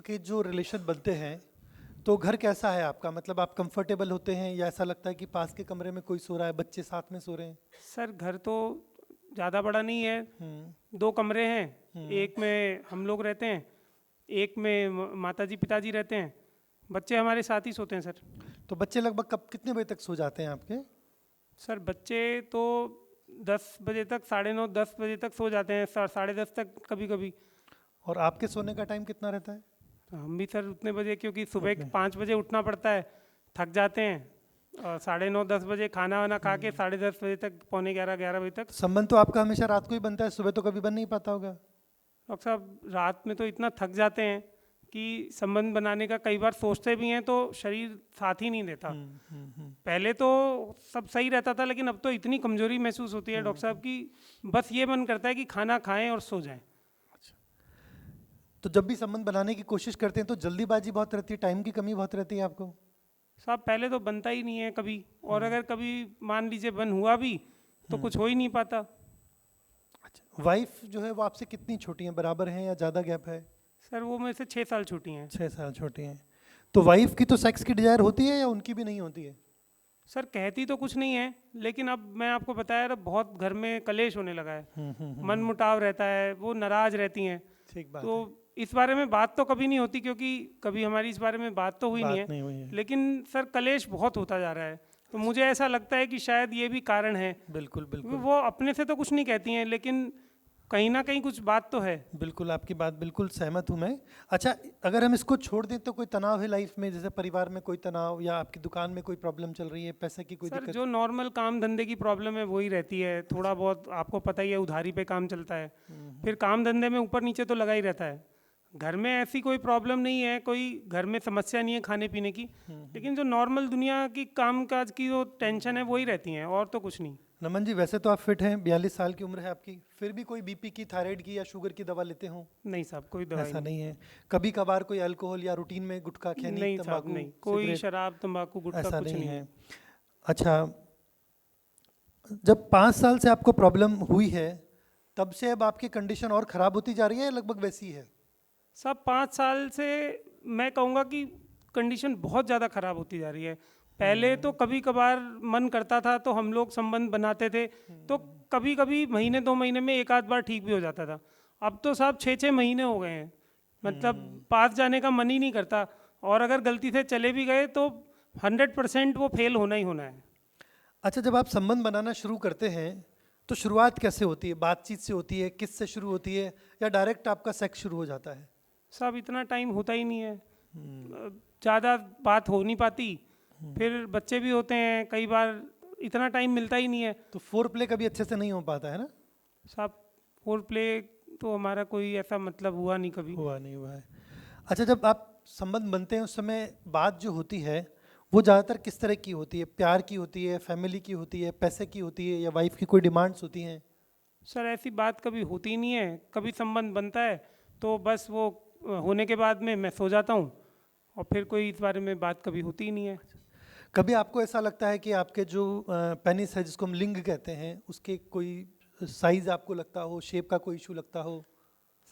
आपके जो रिलेशन बनते हैं तो घर कैसा है आपका? मतलब आप कंफर्टेबल होते हैं या ऐसा लगता है कि पास के कमरे में कोई सो रहा है, बच्चे साथ में सो रहे हैं? सर घर तो ज़्यादा बड़ा नहीं है। हम्म। 2 कमरे हैं। हम्म। एक में हम लोग रहते हैं, एक में माताजी पिताजी रहते हैं। बच्चे हमारे साथ ही सोते हैं सर। तो बच्चे लगभग कब कितने बजे तक सो जाते हैं आपके? सर बच्चे तो 10 बजे तक, 9:30 10 बजे तक सो जाते हैं, 10:30 तक कभी कभी। और आपके सोने का टाइम कितना रहता है? तो हम भी सर उतने बजे, क्योंकि सुबह उतने। 5 बजे उठना पड़ता है, थक जाते हैं। और 9:30 10 बजे खाना वाना खा के 10:30 बजे तक, 10:45 11 बजे तक। संबंध तो आपका हमेशा रात को ही बनता है, सुबह तो कभी बन नहीं पाता होगा? डॉक्टर साहब रात में तो इतना थक जाते हैं कि संबंध बनाने का कई बार सोचते भी हैं तो शरीर साथ ही नहीं देता। पहले तो सब सही रहता था, लेकिन अब तो इतनी कमजोरी महसूस होती है डॉक्टर साहब कि बस ये मन करता है कि खाना खाएं और सो जाएं। तो जब भी संबंध बनाने की कोशिश करते हैं तो जल्दीबाजी बहुत रहती है, टाइम की कमी बहुत रहती है आपको? साहब पहले तो बनता ही नहीं है कभी, और अगर कभी मान लीजिए बन हुआ भी तो कुछ हो ही नहीं पाता। अच्छा, वाइफ जो है वो आपसे कितनी छोटी है, बराबर है या ज़्यादा गैप है? सर वो मेरे से 6 साल छोटी हैं। 6 साल छोटी हैं। तो वाइफ की तो सेक्स की डिजायर होती है या उनकी भी नहीं होती है? सर कहती तो कुछ नहीं है, लेकिन अब मैं आपको बताया था, बहुत घर में कलेश होने लगा है। मन मुटाव रहता है, वो नाराज रहती हैं। ठीक बात तो है। इस बारे में बात तो कभी नहीं होती, क्योंकि कभी हमारी इस बारे में बात तो हुई नहीं बात नहीं हुई है। है। लेकिन सर कलेश बहुत होता जा रहा है, तो मुझे ऐसा लगता है कि शायद ये भी कारण है। बिल्कुल क्योंकि बिल्कुल। वो अपने से तो कुछ नहीं कहती हैं, लेकिन कहीं ना कहीं कुछ बात तो है। बिल्कुल आपकी बात बिल्कुल सहमत हूँ मैं। अच्छा, अगर हम इसको छोड़ दें तो कोई तनाव है लाइफ में, जैसे परिवार में कोई तनाव या आपकी दुकान में कोई प्रॉब्लम चल रही है, पैसे की कोई सर दिक्कत? जो नॉर्मल काम धंधे की प्रॉब्लम है वही रहती है, थोड़ा बहुत आपको पता ही है, उधारी पे काम चलता है। फिर काम धंधे में ऊपर नीचे तो लगा ही रहता है। घर में ऐसी कोई प्रॉब्लम नहीं है, कोई घर में समस्या नहीं है खाने पीने की। लेकिन जो नॉर्मल दुनिया की काम काज की जो टेंशन है वही रहती है, और तो कुछ नहीं। नमन जी, वैसे तो आप फिट हैं, 42 साल की उम्र है आपकी, फिर भी कोई बीपी की, थायराइड की या शुगर की दवा लेते हो? नहीं साहब, कोई दवाई ऐसा नहीं। नहीं है? कभी कभार कोई अल्कोहल या रूटीन में गुटखा, खैनी, नहीं साहब तंबाकू, नहीं, कोई सिगरेट? शराब तंबाकू गुटखा ऐसा कुछ नहीं नहीं है। है। अच्छा, जब 5 साल से आपको प्रॉब्लम हुई है तब से अब आपकी कंडीशन और ख़राब होती जा रही है या लगभग वैसी है? साहब 5 साल से मैं कहूँगा कि कंडीशन बहुत ज़्यादा ख़राब होती जा रही है। पहले तो कभी कभार मन करता था तो हम लोग संबंध बनाते थे, तो कभी कभी महीने 2 महीने में एक आध बार ठीक भी हो जाता था। अब तो साहब 6 6 महीने हो गए हैं, मतलब पास जाने का मन ही नहीं करता। और अगर गलती से चले भी गए तो 100% वो फेल होना ही होना है। अच्छा, जब आप संबंध बनाना शुरू करते हैं तो शुरुआत कैसे होती है? बातचीत से होती है, किस से शुरू होती है, या डायरेक्ट आपका सेक्स शुरू हो जाता है? साहब इतना टाइम होता ही नहीं है, ज़्यादा बात हो नहीं पाती। फिर बच्चे भी होते हैं, कई बार इतना टाइम मिलता ही नहीं है। तो फोर प्ले कभी अच्छे से नहीं हो पाता है ना? साहब फोर प्ले तो हमारा कोई ऐसा मतलब हुआ नहीं कभी। हुआ नहीं हुआ है। अच्छा, जब आप संबंध बनते हैं उस समय बात जो होती है वो ज़्यादातर किस तरह की होती है? प्यार की होती है, फैमिली की होती है, पैसे की होती है, या वाइफ की कोई डिमांड्स होती हैं? सर ऐसी बात कभी होती ही नहीं है। कभी संबंध बनता है तो बस वो होने के बाद में मैं सो जाता हूँ, और फिर कोई इस बारे में बात कभी होती ही नहीं है। कभी आपको ऐसा लगता है कि आपके जो पेनिस है, जिसको हम लिंग कहते हैं, उसके कोई साइज आपको लगता हो, शेप का कोई इशू लगता हो?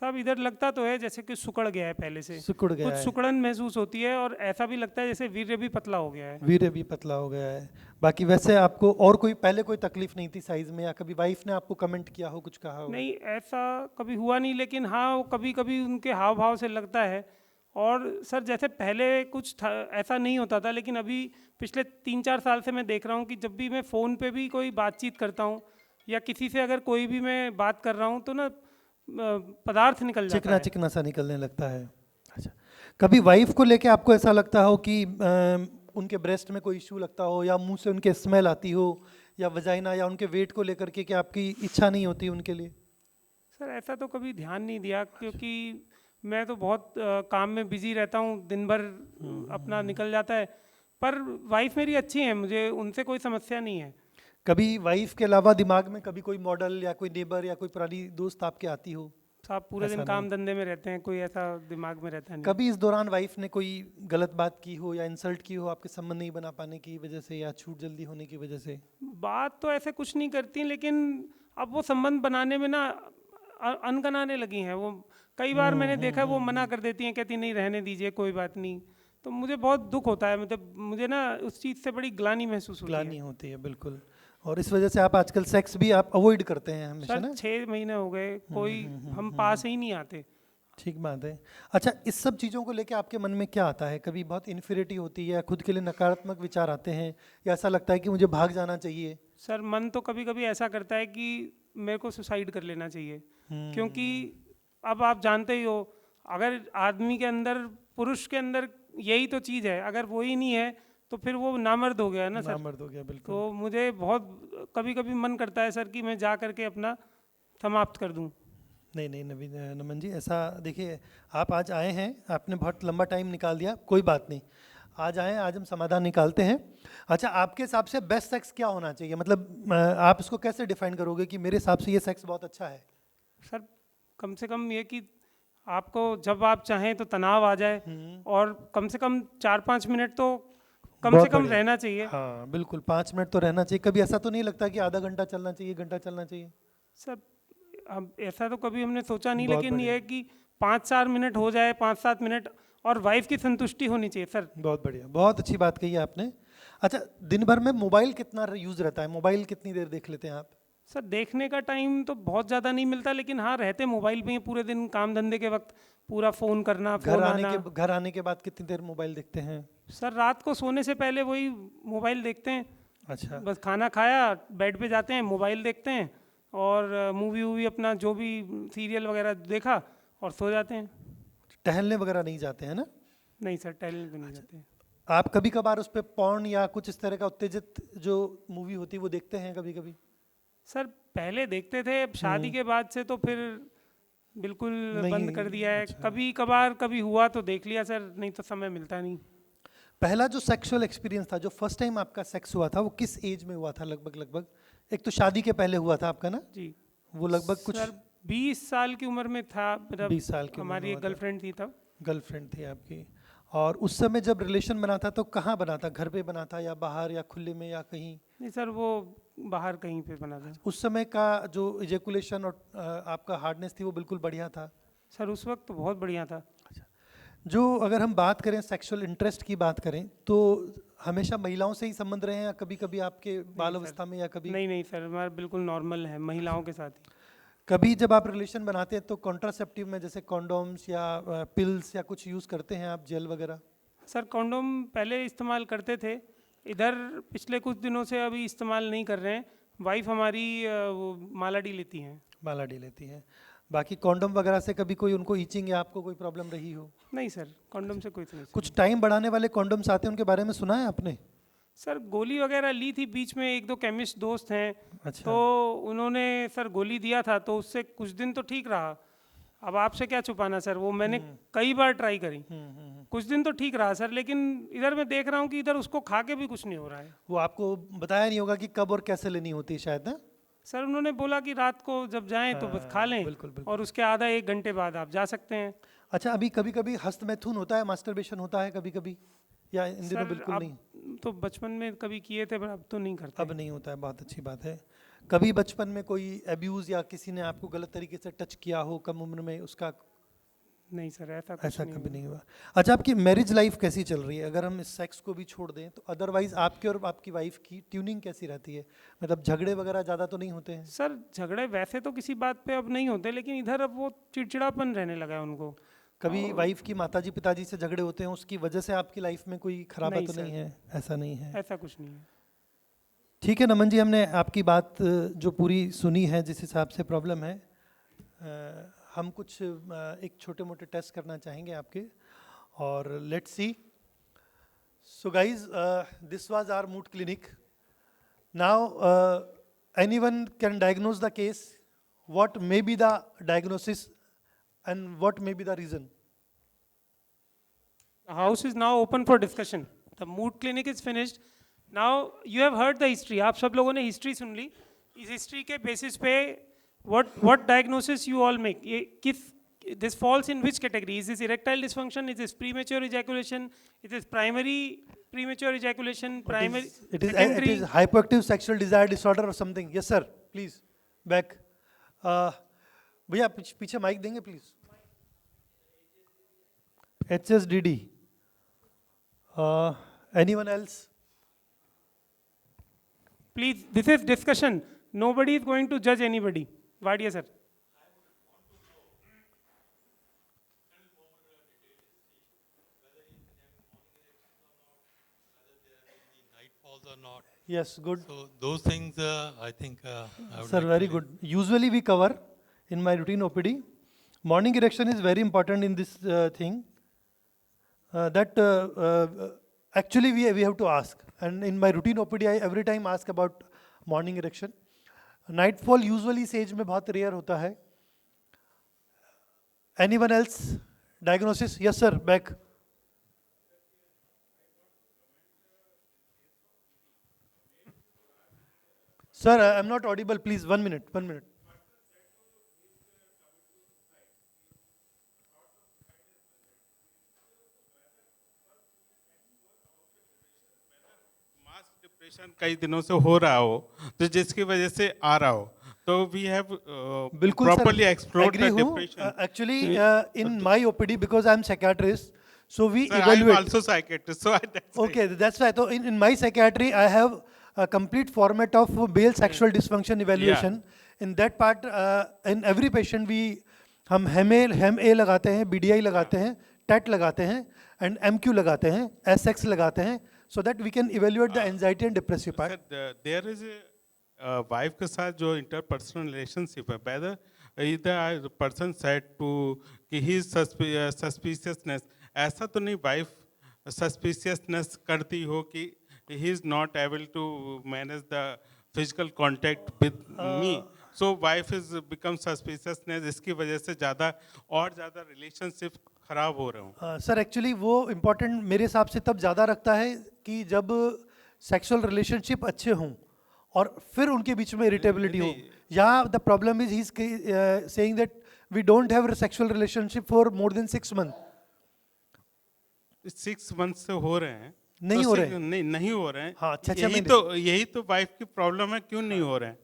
साहब इधर लगता तो है जैसे कि सिकुड़ गया है पहले से, सिकुड़ गया कुछ है? सिकुड़न महसूस होती है, और ऐसा भी लगता है जैसे वीर्य भी पतला हो गया है। वीर्य भी पतला हो गया है। बाकी वैसे आपको और कोई पहले कोई तकलीफ नहीं थी साइज में, या कभी वाइफ ने आपको कमेंट किया हो, कुछ कहा हो? नहीं ऐसा कभी हुआ नहीं, लेकिन हाँ वो कभी कभी उनके हाव भाव से लगता है। और सर जैसे पहले कुछ था ऐसा नहीं होता था, लेकिन अभी पिछले 3 4 साल से मैं देख रहा हूँ कि जब भी मैं फ़ोन पे भी कोई बातचीत करता हूँ, या किसी से अगर कोई भी मैं बात कर रहा हूँ, तो ना पदार्थ निकल जाता चिकना है। चिकना सा निकलने लगता है। अच्छा, कभी वाइफ को लेके आपको ऐसा लगता हो कि उनके ब्रेस्ट में कोई इशू लगता हो, या मुंह से उनके स्मेल आती हो, या वजाइना, या उनके वेट को लेकर के कि आपकी इच्छा नहीं होती उनके लिए? सर ऐसा तो कभी ध्यान नहीं दिया, क्योंकि मैं तो बहुत काम में बिजी रहता हूँ, दिन भर अपना निकल जाता है। पर वाइफ मेरी अच्छी है, मुझे उनसे कोई समस्या नहीं है। कभी वाइफ के अलावा दिमाग में कभी कोई मॉडल या कोई नेबर या कोई पुरानी दोस्त आपके आती हो? साहब पूरे दिन ऐसा नहीं? काम धंधे में रहते हैं, कोई ऐसा दिमाग में रहता नहीं। कभी इस दौरान वाइफ ने कोई गलत बात की हो या इंसल्ट की हो आपके संबंध नहीं बना पाने की वजह से, या छूट जल्दी होने की वजह से? बात तो ऐसे कुछ नहीं करती, लेकिन अब वो संबंध बनाने में ना अनकनाने लगी हैं वो। कई बार मैंने देखा है वो मना कर देती हैं, कहती नहीं रहने दीजिए कोई बात नहीं। तो मुझे बहुत दुख होता है, मतलब मुझे ना उस चीज़ से बड़ी ग्लानि महसूस होती है। ग्लानि होती है बिल्कुल। और इस वजह से आप आजकल सेक्स भी आप अवॉइड करते हैं हमेशा सर ना? 6 महीने हो गए, कोई हम पास ही नहीं आते। ठीक बात है। अच्छा, इस सब चीज़ों को लेके आपके मन में क्या आता है? कभी बहुत इन्फिरिटी होती है या खुद के लिए नकारात्मक विचार आते हैं, या ऐसा लगता है कि मुझे भाग जाना चाहिए? सर मन तो कभी कभी ऐसा करता है कि मेरे को सुसाइड कर लेना चाहिए, क्योंकि अब आप जानते ही हो, अगर आदमी के अंदर, पुरुष के अंदर यही तो चीज़ है, अगर वो ही नहीं है तो फिर वो नामर्द हो गया ना सर। नामर्द हो गया बिल्कुल। तो मुझे बहुत कभी कभी मन करता है सर कि मैं जा करके अपना समाप्त कर दूं। नहीं नहीं नवीन, नमन जी, ऐसा देखिए, आप आज आए हैं, आपने बहुत लंबा टाइम निकाल दिया, कोई बात नहीं, आज आए हैं, आज हम समाधान निकालते हैं। अच्छा, आपके हिसाब से बेस्ट सेक्स क्या होना चाहिए? मतलब आप इसको कैसे डिफाइन करोगे कि मेरे हिसाब से ये सेक्स बहुत अच्छा है? सर कम से कम ये कि आपको जब आप चाहें तो तनाव आ जाए, और कम से कम 4-5 मिनट तो कम बहुत से कम बढ़िया। रहना चाहिए। हाँ बिल्कुल, 5 मिनट तो रहना चाहिए। कभी ऐसा तो नहीं लगता कि आधा घंटा चलना चाहिए, घंटा चलना चाहिए? सर अब ऐसा तो कभी हमने सोचा नहीं, बहुत लेकिन बढ़िया। ये कि 5-4 मिनट हो जाए, 5-7 मिनट, और वाइफ की संतुष्टि होनी चाहिए सर। बहुत बढ़िया, बहुत अच्छी बात कही है आपने। अच्छा, दिन भर में मोबाइल कितना यूज़ रहता है? मोबाइल कितनी देर देख लेते हैं आप? सर देखने का टाइम तो बहुत ज़्यादा नहीं मिलता, लेकिन हाँ रहते मोबाइल में ही पूरे दिन, काम धंधे के वक्त पूरा फ़ोन करना, फ़ोन आना। घर आने के बाद कितनी देर मोबाइल देखते हैं? सर रात को सोने से पहले वही मोबाइल देखते हैं। अच्छा, बस खाना खाया, बेड पे जाते हैं, मोबाइल देखते हैं, और मूवी वूवी अपना जो भी सीरियल वगैरह देखा और सो जाते हैं। टहलने वगैरह नहीं जाते हैं ना? नहीं सर, टहलने तो नहीं जाते। आप कभी कभार उस पर पॉर्न या कुछ इस तरह का उत्तेजित जो मूवी होती है वो देखते हैं कभी कभी? सर पहले देखते थे, अब शादी के बाद से तो फिर बिल्कुल नहीं, बंद कर दिया है। अच्छा। कभी कभार कभी हुआ तो देख लिया सर, नहीं तो समय मिलता नहीं। पहला जो सेक्सुअल एक्सपीरियंस था, जो फर्स्ट टाइम आपका सेक्स हुआ था, वो किस एज में हुआ था लगभग लगभग? एक तो शादी के पहले हुआ था आपका ना? जी वो लगभग कुछ सर 20 साल की उम्र में था, मतलब 20 साल की उम्र में हमारी एक हुआ था। गर्लफ्रेंड थी तब। गर्लफ्रेंड थी आपकी? और उस समय जब रिलेशन बना था तो कहाँ बना था? घर पे बना था या बाहर या खुले में या कहीं? नहीं सर, वो बाहर कहीं पे बना था। उस समय का जो इजेकुलेशन और आपका हार्डनेस थी वो बिल्कुल बढ़िया था? सर उस वक्त तो बहुत बढ़िया था। जो अगर हम बात करें सेक्सुअल इंटरेस्ट की बात करें तो हमेशा महिलाओं से ही संबंध रहे हैं या कभी कभी आपके बाल अवस्था में या कभी? नहीं नहीं सर, हमारा बिल्कुल नॉर्मल है, महिलाओं के साथ ही। कभी जब आप रिलेशन बनाते हैं तो कॉन्ट्रासेप्टिव में जैसे कॉन्डोम्स या पिल्स या कुछ यूज़ करते हैं आप, जेल वगैरह? सर कॉन्डोम पहले इस्तेमाल करते थे, इधर पिछले कुछ दिनों से अभी इस्तेमाल नहीं कर रहे हैं। वाइफ हमारी वो मालाडी लेती हैं। मालाडी लेती है। बाकी कॉन्डोम वगैरह से कभी कोई उनको ईचिंग या आपको कोई प्रॉब्लम रही हो? नहीं सर, कॉन्डोम से कोई समस्या कुछ टाइम बढ़ाने वाले कॉन्डोम्स आते हैं, उनके बारे में सुना है आपने? नहीं। सर गोली वगैरह ली थी बीच में, एक दो केमिस्ट दोस्त हैं, अच्छा। तो उन्होंने सर गोली दिया था, तो उससे कुछ दिन तो ठीक रहा। अब आपसे क्या छुपाना सर, वो मैंने कई बार ट्राई करी, कुछ दिन तो ठीक रहा सर, लेकिन इधर मैं देख रहा हूँ कि इधर उसको खा के भी कुछ नहीं हो रहा है। वो आपको बताया नहीं होगा कि कब और कैसे लेनी होती है शायद ना? सर उन्होंने बोला कि रात को जब जाएं तो बस खा लें, बिल्कुल बिल्कुल। और उसके आधा 1 घंटे बाद आप जा सकते हैं। अच्छा, अभी कभी कभी हस्तमैथुन होता है, मास्टरबेशन होता है कभी कभी, या इन दिनों सर बिल्कुल अब नहीं? तो बचपन में कभी किए थे, पर अब तो नहीं करते। अब नहीं होता है, बहुत अच्छी बात है। कभी बचपन में कोई एब्यूज या किसी ने आपको गलत तरीके से टच किया हो कम उम्र में, उसका? नहीं सर, ऐसा कुछ ऐसा नहीं कभी हुआ। नहीं हुआ। अच्छा, आपकी मैरिज लाइफ कैसी चल रही है? अगर हम इस सेक्स को भी छोड़ दें तो अदरवाइज आपके और आपकी वाइफ की ट्यूनिंग कैसी रहती है? मतलब झगड़े वगैरह ज़्यादा तो नहीं होते हैं? सर झगड़े वैसे तो किसी बात पे अब नहीं होते, लेकिन इधर अब वो चिड़चिड़ापन रहने लगा है उनको। कभी वाइफ की माताजी पिताजी से झगड़े होते हैं, उसकी वजह से आपकी लाइफ में कोई खराबा नहीं तो नहीं सर। है? ऐसा नहीं है? ऐसा कुछ नहीं है। ठीक है नमन जी, हमने आपकी बात जो पूरी सुनी है, जिस हिसाब से प्रॉब्लम है, हम कुछ एक छोटे मोटे टेस्ट करना चाहेंगे आपके, और let's see. So guys, this was our mood clinic. Now anyone can diagnose the case, what may be the diagnosis and what may be the reason? The house is now open for discussion. The mood clinic is finished. Now you have heard the history. आप सब लोगों ने history सुन ली। इस history के basis पे what diagnosis you all make? ये किस, this falls in which category? Is this erectile dysfunction? Is this premature ejaculation? Is this primary premature ejaculation? Primary, It is secondary? hypoactive sexual desire disorder or something. Yes sir, please back. भैया पीछे mic देंगे please? HSDD. Anyone else? Please, this is discussion. Nobody is going to judge anybody. Vadia sir. Night falls or not. Yes, good. So those things, I think, I would Sir, like very to- good. Usually we cover in my routine OPD. Morning erection is very important in this thing. Actually we have to ask. And in my routine OPD, I every time ask about morning erection. Nightfall usually इस age में बहुत rare होता है. Anyone else? Diagnosis? Yes, sir. Back. Sir, I am not audible. Please, 1 minute. 1 minute. Mass depression कई दिनों से हो रहा हो तो जिसकी वजह से आ रहा हो तो वी हैव बिल्कुल प्रॉपर्ली एक्सप्लोर्ड agree द हूँ. Depression Actually, in my OPD, because I am psychiatrist, so we I am evaluate. Also psychiatrist so Okay, that's why. So in my psychiatry, I have a complete format of male sexual dysfunction evaluation. In that part, in every patient हम hem A लगाते हैं, BDI लगाते हैं, TET लगाते हैं, and MQ लगाते हैं, SX लगाते हैं, so that we can evaluate the anxiety and depressive part. Sir there is wife के साथ जो इंटरपर्सनल रिलेशनशिप है वेदर इधर पर्सन सेड टू कि ही सस्पिशियसनेस ऐसा तो नहीं वाइफ सस्पिशियसनेस करती हो कि he is not able to manage the physical contact with me so wife is become suspiciousness इसकी वजह से ज़्यादा और ज़्यादा रिलेशनशिप खराब हो रहे हो सर एक्चुअली वो इम्पोर्टेंट मेरे हिसाब से तब ज़्यादा रखता है कि जब सेक्सुअल रिलेशनशिप अच्छे हों और फिर उनके बीच में इरिटेबिलिटी हो. यहाँ the problem is he is saying that we don't have sexual relationship for more than 6 month. 6 month से हो रहे हैं नहीं तो हो six- रहे हैं। नहीं हो रहे हैं हाँ, अच्छा, यही तो वाइफ की प्रॉब्लम है क्यों नहीं हो रहे हैं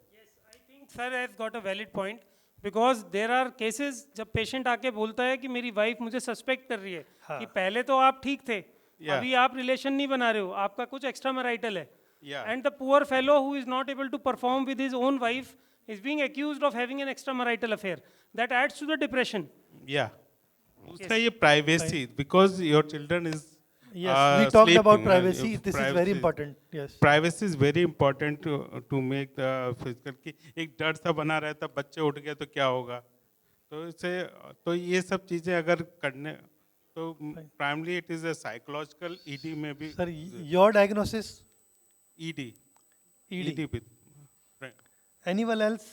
I think sir has got a valid point because there are cases जब पेशेंट आके बोलता है कि मेरी वाइफ मुझे सस्पेक्ट कर रही है कि पहले तो आप ठीक थे Yeah. अभी आप रिलेशन नहीं बना रहे हो आपका कुछ एक्स्ट्रा मैरिटल है Yeah. And the poor fellow who is not able to perform with his own wife is being accused of having an extra marital affair that adds to the depression. या दूसरा ये privacy because your children is Yes, we talked about privacy. This is very important. Yes. Privacy is very important to make the physical की एक डर सा बना रहता बच्चे उठ गए तो क्या होगा तो इससे तो ये सब चीजें अगर करने तो primarily it is a psychological ED में भी Sir, your diagnosis? ED ED. ED with Anyone else?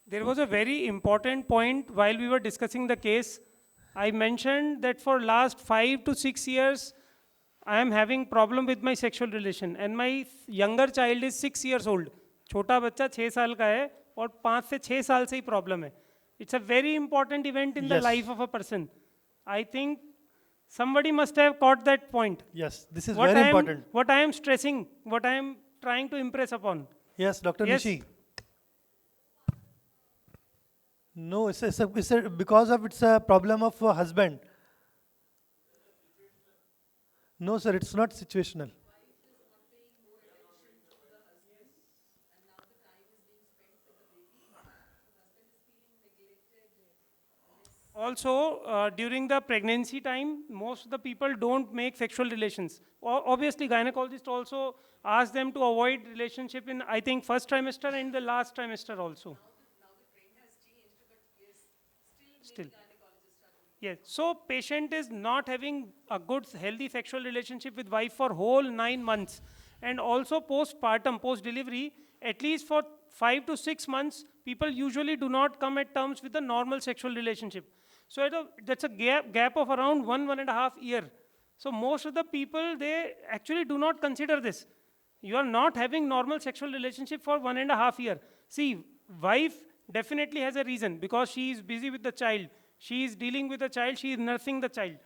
There was a very important point while we were discussing the case. I mentioned that for last 5 to 6 years, I am having problem with my sexual relation, and my younger child is 6 years old. छोटा बच्चा 6 साल का है और 5 से 6 साल से ही problem है. It's a very important event in the Yes. life of a person. I think somebody must have caught that point. Yes, this is very important. What I am stressing, what I am trying to impress upon. Yes, Dr. Yes. Nishi. No, it's a because of it's a problem of a husband. No, sir, it's not situational. Also, during the pregnancy time, most of the people don't make sexual relations. Obviously, gynecologist also ask them to avoid relationship in, I think, first trimester and the last trimester also. Still. Yes. So patient is not having a good, healthy sexual relationship with wife for whole 9 months, and also postpartum, post-delivery, at least for 5 to 6 months, people usually do not come at terms with a normal sexual relationship. So that's a gap of around 1.5 year. So most of the people, they actually do not consider this. You are not having normal sexual relationship for 1.5 year. See, wife definitely has a reason because she is busy with the child. She is dealing with the child, she is nursing the child.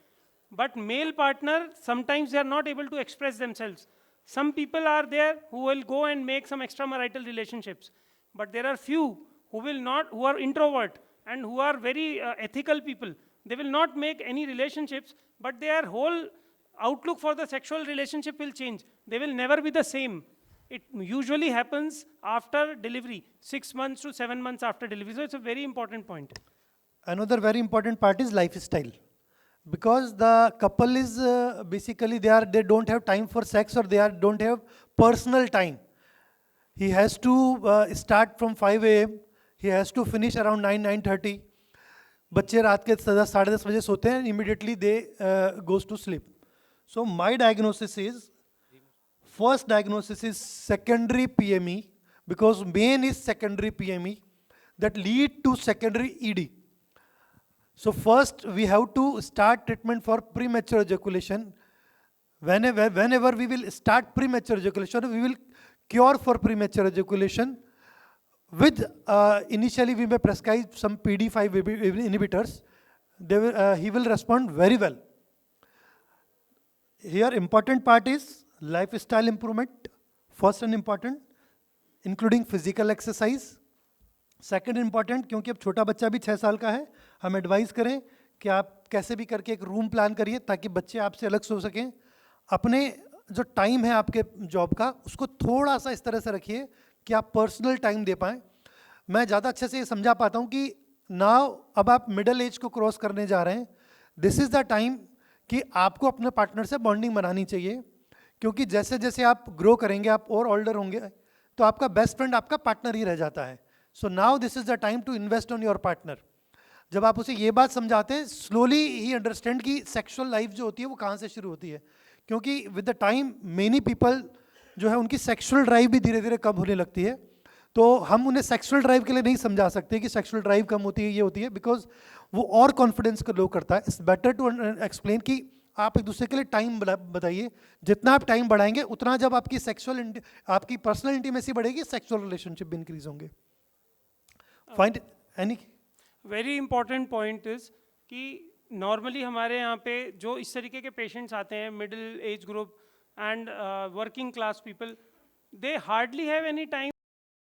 But male partner, sometimes they are not able to express themselves. Some people are there who will go and make some extramarital relationships. But there are few who will not, who are introvert. and who are very ethical people, they will not make any relationships, but their whole outlook for the sexual relationship will change. They will never be the same. It usually happens after delivery, 6 months to 7 months after delivery. So it's a very important point. Another very important part is lifestyle, because the couple is basically they don't have time for sex, or don't have personal time. He has to start from 5 a.m. He has to finish around 9:30. बच्चे रात के 10:30 बजे सोते हैं, immediately they goes to sleep. So my diagnosis is, first diagnosis is secondary PME, because main is secondary PME that lead to secondary ED. So first we have to start treatment for premature ejaculation. Whenever we will start premature ejaculation, we will cure for premature ejaculation with initially we may prescribe some PD5 inhibitors. He will respond very well. Here important part is lifestyle improvement, first and important, including physical exercise. Second important, क्योंकि अब छोटा बच्चा भी 6 साल का है, हम advice करें कि आप कैसे भी करके एक रूम प्लान करिए ताकि बच्चे आपसे अलग सो सकें. अपने जो टाइम है आपके जॉब का, उसको थोड़ा सा इस तरह से रखिए कि आप पर्सनल टाइम दे पाएँ. मैं ज़्यादा अच्छे से ये समझा पाता हूँ कि नाउ अब आप मिडिल एज को क्रॉस करने जा रहे हैं. दिस इज़ द टाइम कि आपको अपने पार्टनर से बॉन्डिंग बनानी चाहिए, क्योंकि जैसे जैसे आप ग्रो करेंगे, आप और ओल्डर होंगे, तो आपका बेस्ट फ्रेंड आपका पार्टनर ही रह जाता है. So now this is the time to invest on your partner. जब आप उसे ये बात समझाते हैं, स्लोली ही अंडरस्टैंड कि सेक्सुअल लाइफ जो होती है वो कहाँ से शुरू होती है, क्योंकि with the time many people जो है उनकी सेक्सुअल ड्राइव भी धीरे धीरे कम होने लगती है. तो हम उन्हें सेक्सुअल ड्राइव के लिए नहीं समझा सकते कि सेक्सुअल ड्राइव कम होती है, ये होती है, बिकॉज वो और कॉन्फिडेंस को लो करता है. इट्स बेटर टू एक्सप्लेन कि आप एक दूसरे के लिए टाइम बताइए. जितना आप टाइम बढ़ाएंगे उतना जब आपकी आपकी पर्सनल इंटीमेसी बढ़ेगी, सेक्सुअल रिलेशनशिप भी इंक्रीज होंगे. Find any very important point is कि नॉर्मली हमारे यहाँ पे जो इस तरीके के पेशेंट्स आते हैं, middle age group and working class people, they hardly have any time